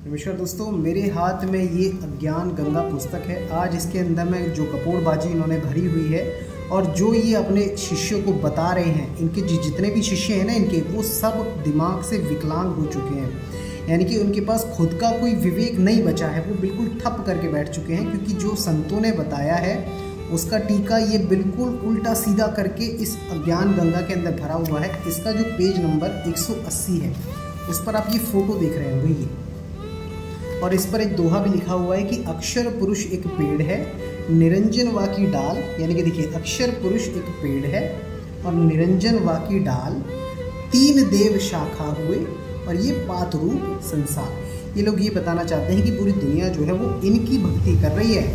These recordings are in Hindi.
नमस्कार दोस्तों, मेरे हाथ में ये अज्ञान गंगा पुस्तक है। आज इसके अंदर में जो कपोड़बाजी इन्होंने भरी हुई है और जो ये अपने शिष्यों को बता रहे हैं, इनके जितने भी शिष्य हैं ना इनके, वो सब दिमाग से विकलांग हो चुके हैं। यानी कि उनके पास खुद का कोई विवेक नहीं बचा है, वो बिल्कुल ठप करके बैठ चुके हैं। क्योंकि जो संतों ने बताया है उसका टीका ये बिल्कुल उल्टा सीधा करके इस अज्ञान गंगा के अंदर भरा हुआ है। इसका जो पेज नंबर 180 है उस पर आप ये फोटो देख रहे हैं वही, और इस पर एक दोहा भी लिखा हुआ है कि अक्षर पुरुष एक पेड़ है, निरंजन वा की डाल। यानी कि देखिए, अक्षर पुरुष एक पेड़ है और निरंजन वा की डाल, तीन देव शाखा हुए और ये पात रूप संसार। ये लोग ये बताना चाहते हैं कि पूरी दुनिया जो है वो इनकी भक्ति कर रही है,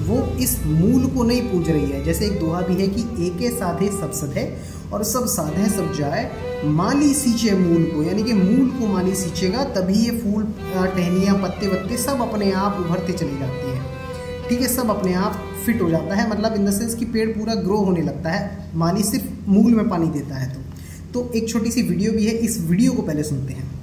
वो इस मूल को नहीं पूज रही है। जैसे एक दोहा भी है कि एके साधे सब सधे और सब साधे सब जाए, माली सींचे मूल को। यानी कि मूल को माली सींचेगा तभी ये फूल टहनियाँ पत्ते वत्ते सब अपने आप उभरते चले जाते हैं। ठीक है, सब अपने आप फिट हो जाता है, मतलब इन द सेंस कि पेड़ पूरा ग्रो होने लगता है, माली सिर्फ मूल में पानी देता है। तो एक छोटी सी वीडियो भी है, इस वीडियो को पहले सुनते हैं।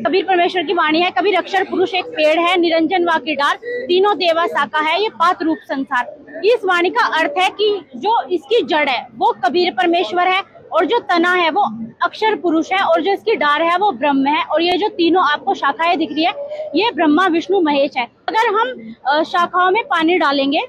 कबीर परमेश्वर की वाणी है, कबीर अक्षर पुरुष एक पेड़ है, निरंजन वा की डाल, तीनों देवा शाखा है, ये पात रूप संसार। इस वाणी का अर्थ है कि जो इसकी जड़ है वो कबीर परमेश्वर है और जो तना है वो अक्षर पुरुष है और जो इसकी डार है वो ब्रह्म है। और ये जो तीनों आपको शाखाएं दिख रही है ये ब्रह्मा विष्णु महेश है। अगर हम शाखाओं में पानी डालेंगे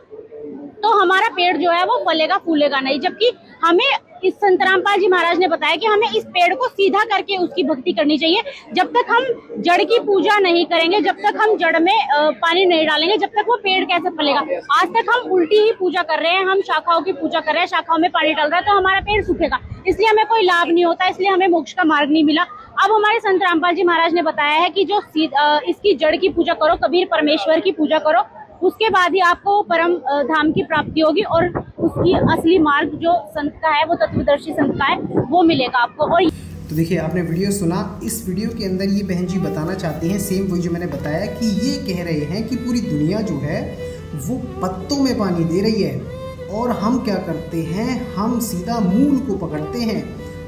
तो हमारा पेड़ जो है वो फलेगा फूलेगा नहीं। जबकि हमें इस संत रामपाल जी महाराज ने बताया कि हमें इस पेड़ को सीधा करके उसकी भक्ति करनी चाहिए। जब तक हम जड़ की पूजा नहीं करेंगे, जब तक हम जड़ में पानी नहीं डालेंगे, जब तक वो पेड़ कैसे फलेगा। आज तक हम उल्टी ही पूजा कर रहे हैं, हम शाखाओं की पूजा कर रहे हैं, शाखाओं में पानी डाल रहा है तो हमारा पेड़ सूखेगा, इसलिए हमें कोई लाभ नहीं होता, इसलिए हमें मोक्ष का मार्ग नहीं मिला। अब हमारे संत रामपाल जी महाराज ने बताया है कि जो इसकी जड़ की पूजा करो, कबीर परमेश्वर की पूजा करो, उसके बाद ही आपको परम धाम की प्राप्ति होगी और उसकी असली मार्ग जो संत का है, वो तत्वदर्शी संत का है, वो मिलेगा आपको। और तो देखिए, आपने वीडियो सुना। इस वीडियो के अंदर ये बहन जी बताना चाहते हैं सेम वही जो मैंने बताया, कि ये कह रहे हैं कि पूरी दुनिया जो है वो पत्तों में पानी दे रही है और हम क्या करते हैं, हम सीधा मूल को पकड़ते हैं।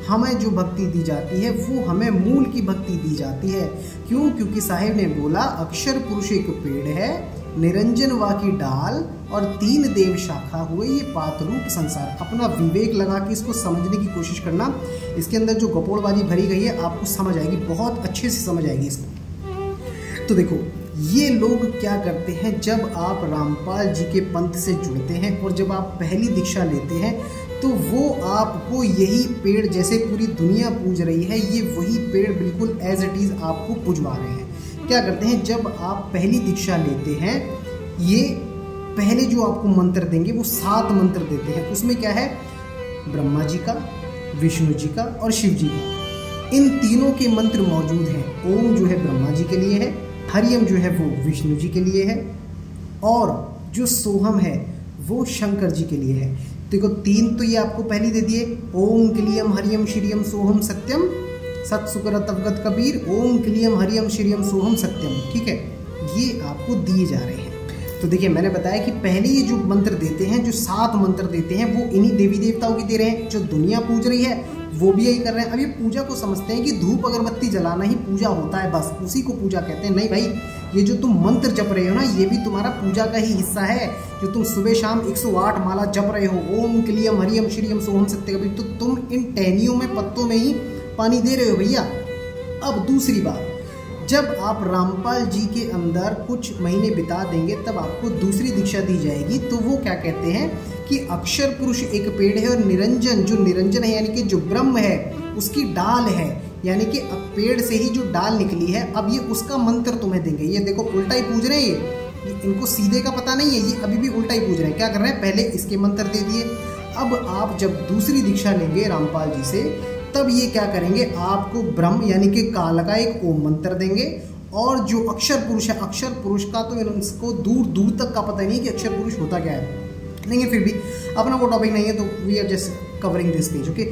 हमें जो भक्ति दी जाती है वो हमें मूल की भक्ति दी जाती है। क्यों? क्योंकि साहिब ने बोला अक्षर पुरुष एक पेड़ है, निरंजन वा की डाल और तीन देव शाखा हुए, ये पात रूप संसार। अपना विवेक लगा के इसको समझने की कोशिश करना। इसके अंदर जो गपोड़बाजी भरी गई है आपको समझ आएगी, बहुत अच्छे से समझ आएगी इसको। तो देखो, ये लोग क्या करते हैं, जब आप रामपाल जी के पंथ से जुड़ते हैं और जब आप पहली दीक्षा लेते हैं तो वो आपको यही पेड़, जैसे पूरी दुनिया पूज रही है, ये वही पेड़ बिल्कुल एज इट इज आपको पूजवा रहे हैं। क्या करते हैं, जब आप पहली दीक्षा लेते हैं, ये पहले जो आपको मंत्र देंगे वो 7 मंत्र देते हैं। उसमें क्या है, ब्रह्मा जी का, विष्णु जी का और शिव जी का, इन तीनों के मंत्र मौजूद हैं। ओम जो है ब्रह्मा जी के लिए है, हरियम जो है वो विष्णु जी के लिए है और जो सोहम है वो शंकर जी के लिए है। देखो, 3 तो ये आपको पहले दे दिए, ओम क्लियम हरियम श्रियम सोहम सत्यम सत सुकर तवगत कबीर, ओम क्लियम हरियम श्रियम सोहम सत्यम। ठीक है, ये आपको दिए जा रहे हैं। तो देखिए, मैंने बताया कि पहले ये जो मंत्र देते हैं, जो 7 मंत्र देते हैं, वो इन्हीं देवी देवताओं की दे रहे हैं। जो दुनिया पूज रही है वो भी यही कर रहे हैं। अब ये पूजा को समझते हैं कि धूप अगरबत्ती जलाना ही पूजा होता है, बस उसी को पूजा कहते हैं। नहीं भाई, ये जो तुम मंत्र जप रहे हो ना, ये भी तुम्हारा पूजा का ही हिस्सा है। जो तुम सुबह शाम 108 माला जप रहे हो, ओम क्लियम हरियम श्रियम सोहम सत्य कबीर, तो तुम इन टहनियों में, पत्तों में ही पानी दे रहे हो भैया। अब दूसरी बात, जब आप रामपाल जी के अंदर कुछ महीने बिता देंगे तब आपको दूसरी दीक्षा दी जाएगी। तो वो क्या कहते हैं कि अक्षर पुरुष एक पेड़ है और निरंजन, जो निरंजन है यानी कि जो ब्रह्म है, उसकी डाल है, यानी कि अब पेड़ से ही जो डाल निकली है, अब ये उसका मंत्र तुम्हें देंगे। ये देखो, उल्टा ही पूज रहे हैं ये, इनको सीधे का पता नहीं है, ये अभी भी उल्टा ही पूज रहे हैं। क्या कर रहे हैं, पहले इसके मंत्र दे दिए। अब आप जब दूसरी दीक्षा लेंगे रामपाल जी से, तब ये क्या करेंगे, आपको ब्रह्म यानी कि काल का एक ओम मंत्र देंगे। और जो अक्षर पुरुष है, अक्षर पुरुष का तो इसको दूर दूर तक का पता नहीं कि अक्षर पुरुष होता क्या है, लेकिन फिर भी अपना वो टॉपिक नहीं है तो we are just covering this page. Okay,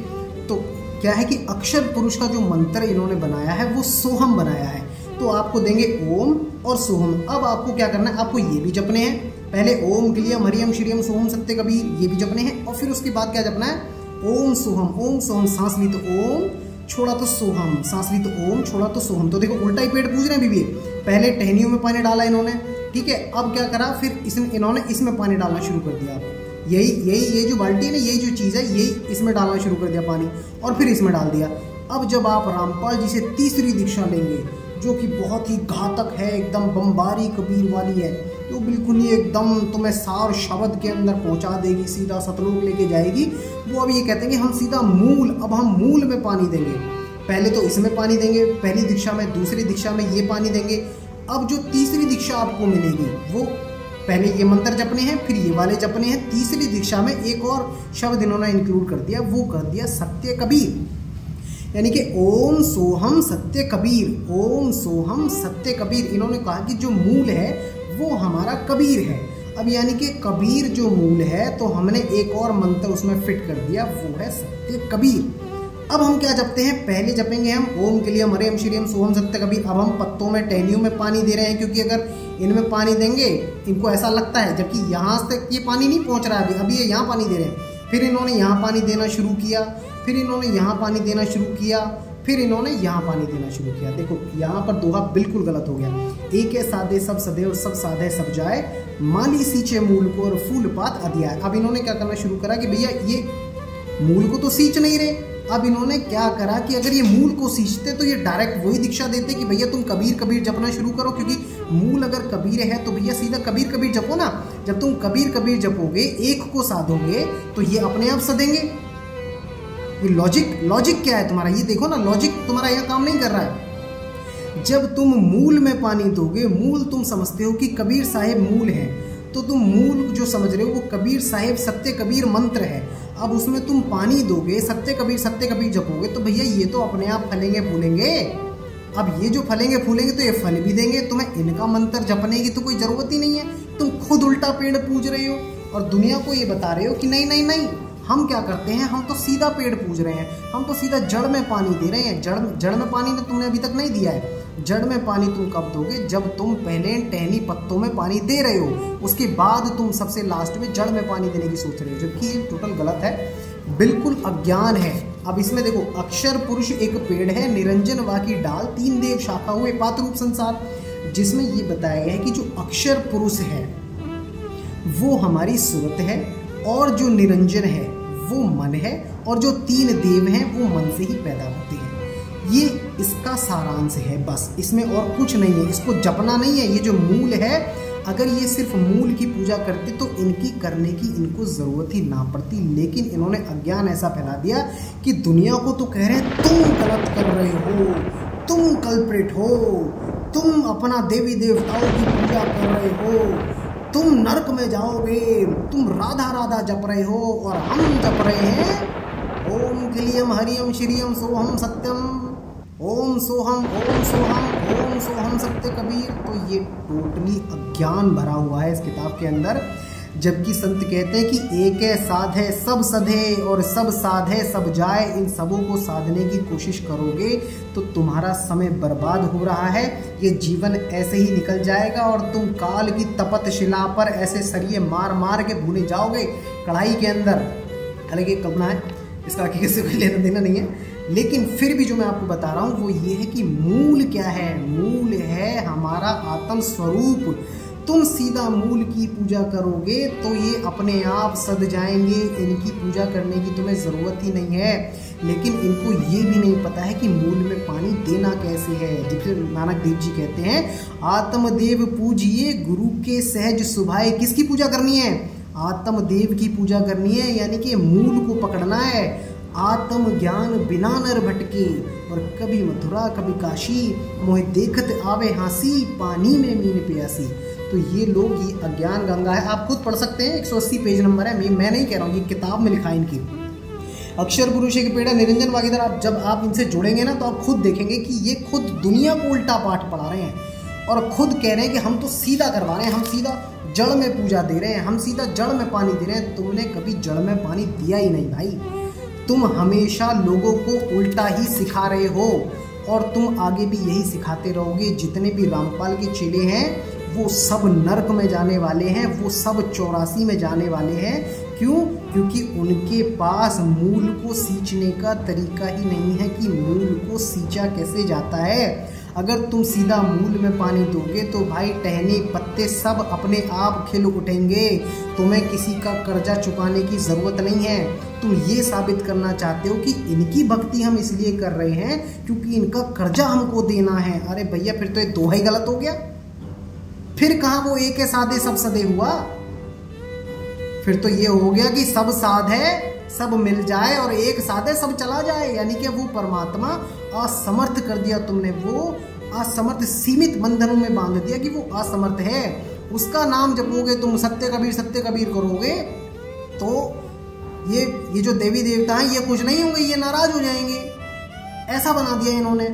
तो क्या है कि अक्षर पुरुष का जो मंत्र इन्होंने बनाया है वो सोहम बनाया है। तो आपको देंगे ओम और सोहम। अब आपको क्या करना है, आपको ये भी जपने हैं, पहले ओम क्लियम हरियम श्रियम सोहम सत्य कबीर, ये भी जपने हैं। और फिर उसके बाद क्या जपना है, ओम सोहम, सांस ली तो ओम, छोड़ा तो सोहम, सांस ली तो ओम, छोड़ा तो सोहम। तो देखो, उल्टा ही पेड़ पूज रहे हैं अभी भी। पहले टहनियों में पानी डाला इन्होंने, ठीक है। अब क्या करा, फिर इन्होंने इसमें पानी डालना शुरू कर दिया। ये जो बाल्टी है ना, यही जो चीज़ है, यही इसमें डालना शुरू कर दिया पानी, और फिर इसमें डाल दिया। अब जब आप रामपाल जी से तीसरी दीक्षा लेंगे, जो कि बहुत ही घातक है, एकदम बमबारी कबीर वाली है, तो बिल्कुल ही एकदम तुम्हें सार शब्द के अंदर पहुंचा देगी, सीधा सतलोक लेके जाएगी। वो अब ये कहते हैं कि हम सीधा अब हम मूल में पानी देंगे। पहले तो इसमें पानी देंगे पहली दीक्षा में, दूसरी दीक्षा में ये पानी देंगे। अब जो तीसरी दीक्षा आपको मिलेगी, वो पहले ये मंत्र जपने हैं, फिर ये वाले जपने हैं। तीसरी दीक्षा में एक और शब्द इन्होंने इंक्लूड कर दिया, वो कर दिया सत्य कबीर, यानी कि ओम सोहम सत्य कबीर, ओम सोहम सत्य कबीर। इन्होंने कहा कि जो मूल है वो हमारा कबीर है। अब यानी कि कबीर जो मूल है, तो हमने एक और मंत्र उसमें फिट कर दिया, वो है सत्य कबीर। अब हम क्या जपते हैं, पहले जपेंगे हम ओम के लिए हरे श्रीम सोहम सत्य कबीर। अब हम पत्तों में टहनियों में पानी दे रहे हैं, क्योंकि अगर इनमें पानी देंगे इनको ऐसा लगता है, जबकि यहाँ तक ये पानी नहीं पहुँच रहा है, अभी ये यहाँ पानी दे रहे हैं। फिर इन्होंने यहाँ पानी देना शुरू किया, फिर इन्होंने यहाँ पानी देना शुरू किया, फिर इन्होंने यहाँ पानी देना शुरू किया। देखो यहाँ पर दोहा बिल्कुल गलत हो गया। एक है साधे सब सदे और सब साधे सब जाए, माली सींचे मूल को और फूल पात अध्याय। अब इन्होंने क्या करना शुरू करा कि भैया ये मूल को तो सींच नहीं रहे। अब इन्होंने क्या करा कि अगर ये मूल को सींचते तो ये डायरेक्ट वही दीक्षा देते कि भैया तुम कबीर कबीर जपना शुरू करो, क्योंकि मूल अगर कबीर है तो भैया सीधा कबीर कबीर जपो ना। जब तुम कबीर कबीर जपोगे, एक को साधोगे, तो ये अपने आप सदेंगे। ये लॉजिक क्या है तुम्हारा, ये देखो ना, लॉजिक तुम्हारा यहाँ काम नहीं कर रहा है। जब तुम मूल में पानी दोगे, मूल तुम समझते हो कि कबीर साहेब मूल है, तो तुम मूल जो समझ रहे हो वो कबीर साहेब सत्य कबीर मंत्र है। अब उसमें तुम पानी दोगे, सत्य कबीर जपोगे, तो भैया ये तो अपने आप फलेंगे फूलेंगे। अब ये जो फलेंगे फूलेंगे तो ये फल भी देंगे, तुम्हें इनका मंत्र जपने की तो कोई जरूरत ही नहीं है। तुम खुद उल्टा पेड़ पूज रहे हो और दुनिया को ये बता रहे हो कि नहीं नहीं नहीं, हम क्या करते हैं, हम तो सीधा पेड़ पूज रहे हैं, हम तो सीधा जड़ में पानी दे रहे हैं। जड़ में पानी तो तुमने अभी तक नहीं दिया है। जड़ में पानी तुम कब दोगे, जब तुम पहले टहनी पत्तों में पानी दे रहे हो, उसके बाद तुम सबसे लास्ट में जड़ में पानी देने की सोच रहे हो, जबकि ये टोटल गलत है, बिल्कुल अज्ञान है। अब इसमें देखो, अक्षर पुरुष एक पेड़ है, निरंजन वाकी डाल, तीन देव शाखा हुए पात रूप संसार, जिसमें ये बताया गया है कि जो अक्षर पुरुष है वो हमारी सूरत है, और जो निरंजन है वो मन है, और जो तीन देव हैं वो मन से ही पैदा होते हैं। ये इसका सारांश है, बस इसमें और कुछ नहीं है। इसको जपना नहीं है। ये जो मूल है, अगर ये सिर्फ मूल की पूजा करते तो इनकी करने की इनको जरूरत ही ना पड़ती, लेकिन इन्होंने अज्ञान ऐसा फैला दिया कि दुनिया को तो कह रहे हैं तुम गलत कर रहे हो, तुम कल्प्रिट हो, तुम अपना देवी देवताओं की पूजा कर रहे हो, तुम नरक में जाओगे, तुम राधा राधा जप रहे हो और हम जप रहे हैं ओम क्लीयम हरियम श्रीयम सोहम सत्यम, ओम सोहम ओम सोहम ओम सोहम सत्य कबीर। तो ये टोटली अज्ञान भरा हुआ है इस किताब के अंदर। जबकि संत कहते हैं कि एक है साधे सब सधे और सब साधे सब जाए। इन सबों को साधने की कोशिश करोगे तो तुम्हारा समय बर्बाद हो रहा है, ये जीवन ऐसे ही निकल जाएगा और तुम काल की तपत शिला पर ऐसे सरिये मार मार के भूने जाओगे कढ़ाई के अंदर। हालांकि कल्पना है, इसका हकीकत से कोई लेना देना नहीं है, लेकिन फिर भी जो मैं आपको बता रहा हूँ वो ये है कि मूल क्या है, मूल है हमारा आत्म स्वरूप। तुम सीधा मूल की पूजा करोगे तो ये अपने आप सद जाएंगे, इनकी पूजा करने की तुम्हें ज़रूरत ही नहीं है। लेकिन इनको ये भी नहीं पता है कि मूल में पानी देना कैसे है। जिसे नानक देव जी कहते हैं, आत्मदेव पूजिए गुरु के सहज सुभाए। किसकी पूजा करनी है? आत्मदेव की पूजा करनी है, यानी कि मूल को पकड़ना है। आत्म ज्ञान बिना नर भटके, और कभी मथुरा कभी काशी, मोहि देखत आवे हासी, पानी में मीन प्यासी। तो ये लोग, ये अज्ञान गंगा है, आप खुद पढ़ सकते हैं, 180 पेज नंबर है। मैं नहीं कह रहा हूँ, ये किताब में लिखा है इनकी। अक्षर पुरुष के पेड़ा निरंजन वागीधर, आप जब आप इनसे जुड़ेंगे ना तो आप खुद देखेंगे कि ये खुद दुनिया को उल्टा पाठ पढ़ा रहे हैं और खुद कह रहे हैं कि हम तो सीधा करवा रहे हैं, हम सीधा जड़ में पूजा दे रहे हैं, हम सीधा जड़ में पानी दे रहे हैं। तुमने कभी जड़ में पानी दिया ही नहीं भाई। तुम हमेशा लोगों को उल्टा ही सिखा रहे हो और तुम आगे भी यही सिखाते रहोगे। जितने भी रामपाल के चेले हैं वो सब नरक में जाने वाले हैं, वो सब 84 में जाने वाले हैं। क्यों? क्योंकि उनके पास मूल को सींचने का तरीका ही नहीं है कि मूल को सींचा कैसे जाता है। अगर तुम सीधा मूल में पानी दोगे तो भाई टहनी पत्ते सब अपने आप खिल उठेंगे। तुम्हें किसी का कर्जा चुकाने की ज़रूरत नहीं है। तुम ये साबित करना चाहते हो कि इनकी भक्ति हम इसलिए कर रहे हैं क्योंकि इनका कर्जा हमको देना है। अरे भैया फिर तो ये दोहा ही गलत हो गया। फिर कहाँ वो एक है साधे सब सदे हुआ। फिर तो ये हो गया कि सब साध है सब मिल जाए और एक साधे सब चला जाए, यानी कि वो परमात्मा असमर्थ कर दिया तुमने। वो असमर्थ सीमित बंधनों में बांध दिया कि वो असमर्थ है। उसका नाम जपोगे तुम, सत्य कबीर करोगे तो ये जो देवी देवता हैं ये खुश नहीं होंगे, ये नाराज हो जाएंगे। ऐसा बना दिया इन्होंने।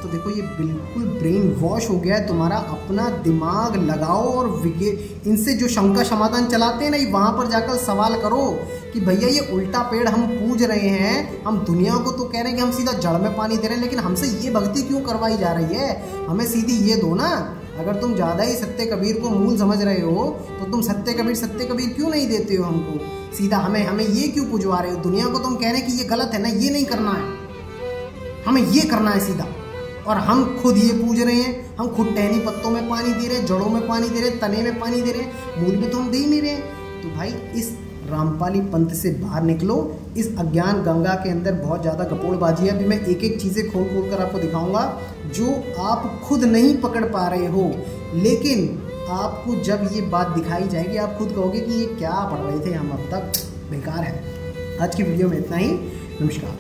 तो देखो ये बिल्कुल ब्रेन वॉश हो गया है तुम्हारा। अपना दिमाग लगाओ और इनसे जो शंका समाधान चलाते हैं ना, वहाँ पर जाकर सवाल करो कि भैया ये उल्टा पेड़ हम पूज रहे हैं, हम दुनिया को तो कह रहे हैं कि हम सीधा जड़ में पानी दे रहे हैं, लेकिन हमसे ये भक्ति क्यों करवाई जा रही है? हमें सीधी ये दो ना। अगर तुम ज़्यादा ही सत्य कबीर को मूल समझ रहे हो तो तुम सत्य कबीर क्यों नहीं देते हो हमको? सीधा हमें ये क्यों पुजवा रहे हो? दुनिया को तुम कह रहे हैं कि ये गलत है ना, ये नहीं करना है, हमें ये करना है सीधा। और हम खुद ये पूज रहे हैं। हम खुद टहनी पत्तों में पानी दे रहे हैं, जड़ों में पानी दे रहे हैं, तने में पानी दे रहे हैं, मूल में तो हम दे ही नहीं रहे। तो भाई इस रामपाली पंथ से बाहर निकलो। इस अज्ञान गंगा के अंदर बहुत ज़्यादा गपोड़बाजी है। अभी मैं एक एक चीज़ें खोल कर आपको दिखाऊंगा जो आप खुद नहीं पकड़ पा रहे हो, लेकिन आपको जब ये बात दिखाई जाएगी आप खुद कहोगे कि ये क्या पढ़ रहे थे हम अब तक, बेकार है। आज की वीडियो में इतना ही। नमस्कार।